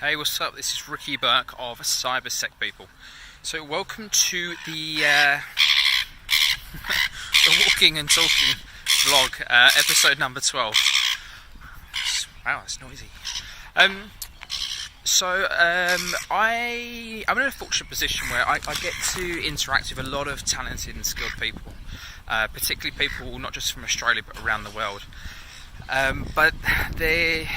Hey, what's up? This is Ricky Burke of CyberSec People. So, welcome to the the Walking and Talking vlog, episode number 12. Wow, it's noisy. I'm in a fortunate position where I get to interact with a lot of talented and skilled people, particularly people not just from Australia but around the world. But there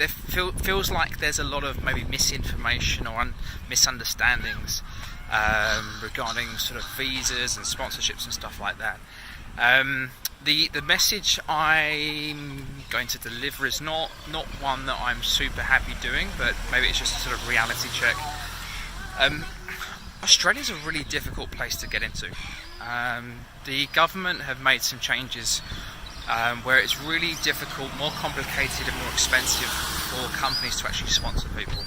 feels like there's a lot of maybe misinformation or misunderstandings regarding sort of visas and sponsorships and stuff like that. The message I'm going to deliver is not one that I'm super happy doing, but maybe it's just a sort of reality check. Australia's a really difficult place to get into. The government have made some changes where it's really difficult, more complicated and more expensive for companies to actually sponsor people,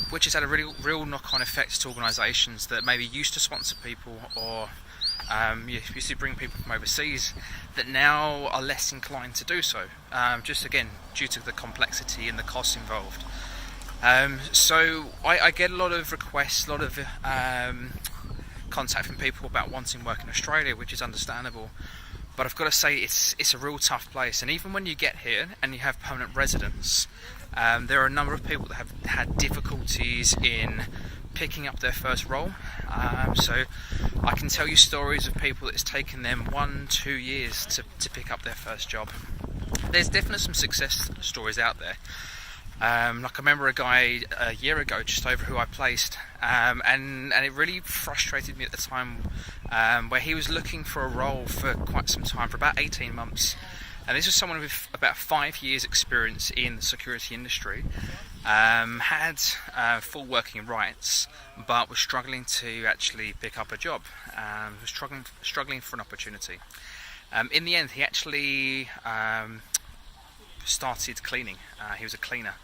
which has had a real knock-on effect to organisations that maybe used to sponsor people or used to bring people from overseas that now are less inclined to do so, just again due to the complexity and the costs involved. So I get a lot of requests, a lot of contact from people about wanting work in Australia, which is understandable. But I've got to say, it's a real tough place, and even when you get here and you have permanent residence, there are a number of people that have had difficulties in picking up their first role. So I can tell you stories of people that it's taken them 1-2 years to pick up their first job. There's definitely some success stories out there. Like I remember a guy a year ago just over who I placed, and it really frustrated me at the time, where he was looking for a role for quite some time, for about 18 months. And this was someone with about 5 years experience in the security industry, had full working rights, but was struggling to actually pick up a job, was struggling for an opportunity. In the end, he actually started cleaning. He was a cleaner,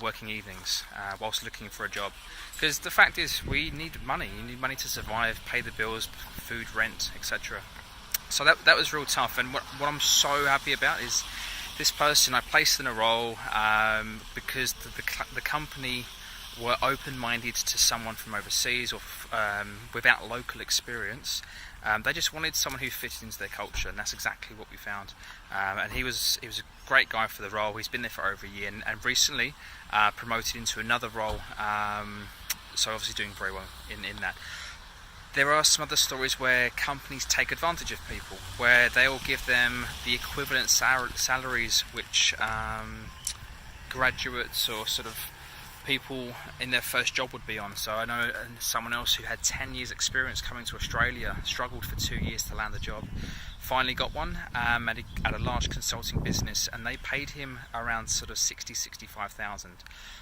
working evenings whilst looking for a job. Because the fact is, we need money. You need money to survive, pay the bills, food, rent, etc. So that was real tough. And what I'm so happy about is this person I placed in a role because the company were open-minded to someone from overseas or without local experience. They just wanted someone who fitted into their culture, and that's exactly what we found. And he was a great guy for the role. He's been there for over a year, and recently promoted into another role. So obviously doing very well in that. There are some other stories where companies take advantage of people, where they will give them the equivalent salaries which graduates or sort of people in their first job would be on. So I know someone else who had 10 years experience coming to Australia, struggled for 2 years to land a job, finally got one at a large consulting business, and they paid him around sort of 65,000.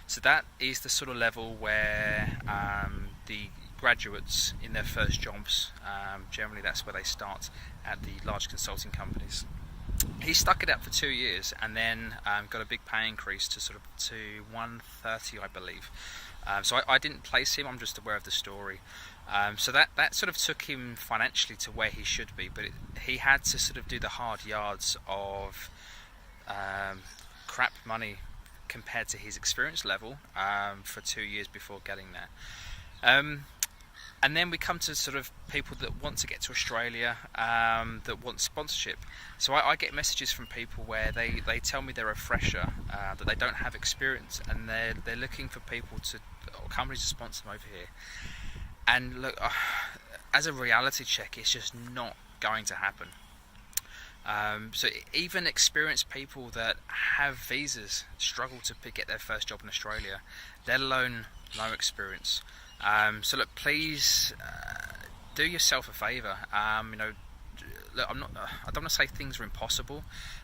So that is the sort of level where the graduates in their first jobs, generally that's where they start at the large consulting companies. He stuck it out for 2 years and then got a big pay increase to 130, I believe. So I didn't place him, I'm just aware of the story. So that sort of took him financially to where he should be, but he had to sort of do the hard yards of crap money compared to his experience level for 2 years before getting there. And then we come to sort of people that want to get to Australia, that want sponsorship. So I get messages from people where they tell me they're a fresher, that they don't have experience, and they're looking for people or companies to sponsor them over here. And look, as a reality check, it's just not going to happen. So even experienced people that have visas struggle to get their first job in Australia, let alone no experience. So look, please do yourself a favour. Look, I don't want to say things are impossible,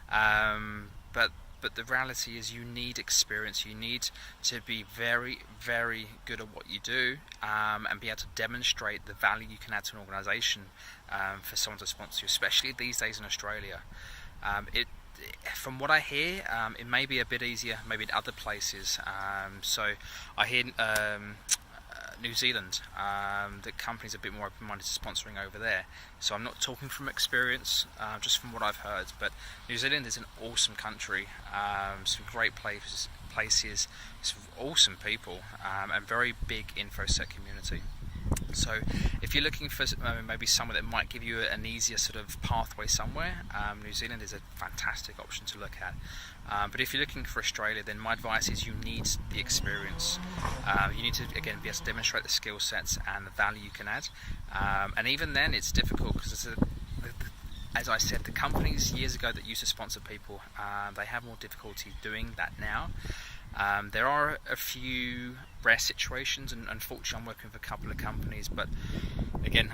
but the reality is you need experience. You need to be very, very good at what you do, and be able to demonstrate the value you can add to an organisation for someone to sponsor you, especially these days in Australia. From what I hear, it may be a bit easier maybe in other places. So I hear New Zealand. The company's a bit more open-minded to sponsoring over there. So I'm not talking from experience, just from what I've heard. But New Zealand is an awesome country, some great places, some awesome people, and very big InfoSec community. So if you're looking for maybe somewhere that might give you an easier sort of pathway somewhere, New Zealand is a fantastic option to look at. But if you're looking for Australia, then my advice is you need the experience. You need to, again, be able to demonstrate the skill sets and the value you can add. And even then it's difficult because as I said, the companies years ago that used to sponsor people, they have more difficulty doing that now. There are a few rare situations, and unfortunately I'm working with a couple of companies, but again,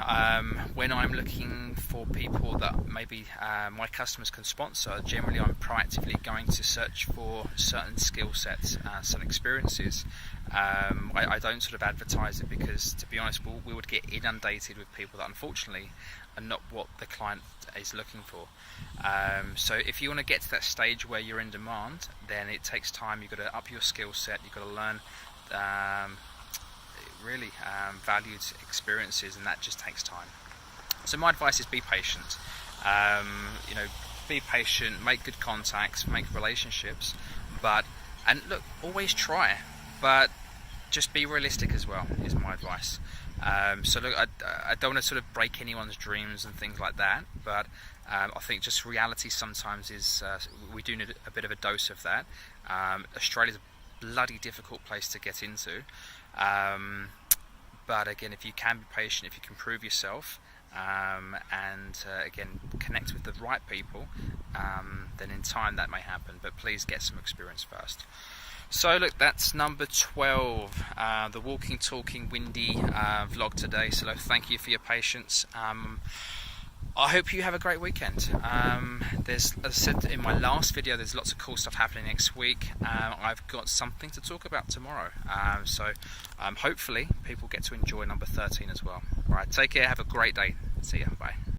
when I'm looking for people that maybe my customers can sponsor, generally I'm proactively going to search for certain skill sets, certain experiences. I don't sort of advertise it because, to be honest, we would get inundated with people that unfortunately are not what the client is looking for. So if you want to get to that stage where you're in demand, then it takes time. You've got to up your skill set, you've got to learn really valued experiences, and that just takes time. So my advice is be patient. Be patient, make good contacts, make relationships, and look, always try, but just be realistic as well, is my advice. So look, I don't want to sort of break anyone's dreams and things like that, but I think just reality sometimes is, we do need a bit of a dose of that. Australia's a bloody difficult place to get into, but again, if you can be patient, if you can prove yourself, and again, connect with the right people, then in time that may happen, but please get some experience first. So look, that's number 12, the walking, talking, windy vlog today. So look, thank you for your patience. I hope you have a great weekend. As I said in my last video, there's lots of cool stuff happening next week. I've got something to talk about tomorrow. So hopefully people get to enjoy number 13 as well. Alright, take care, have a great day. See ya, bye.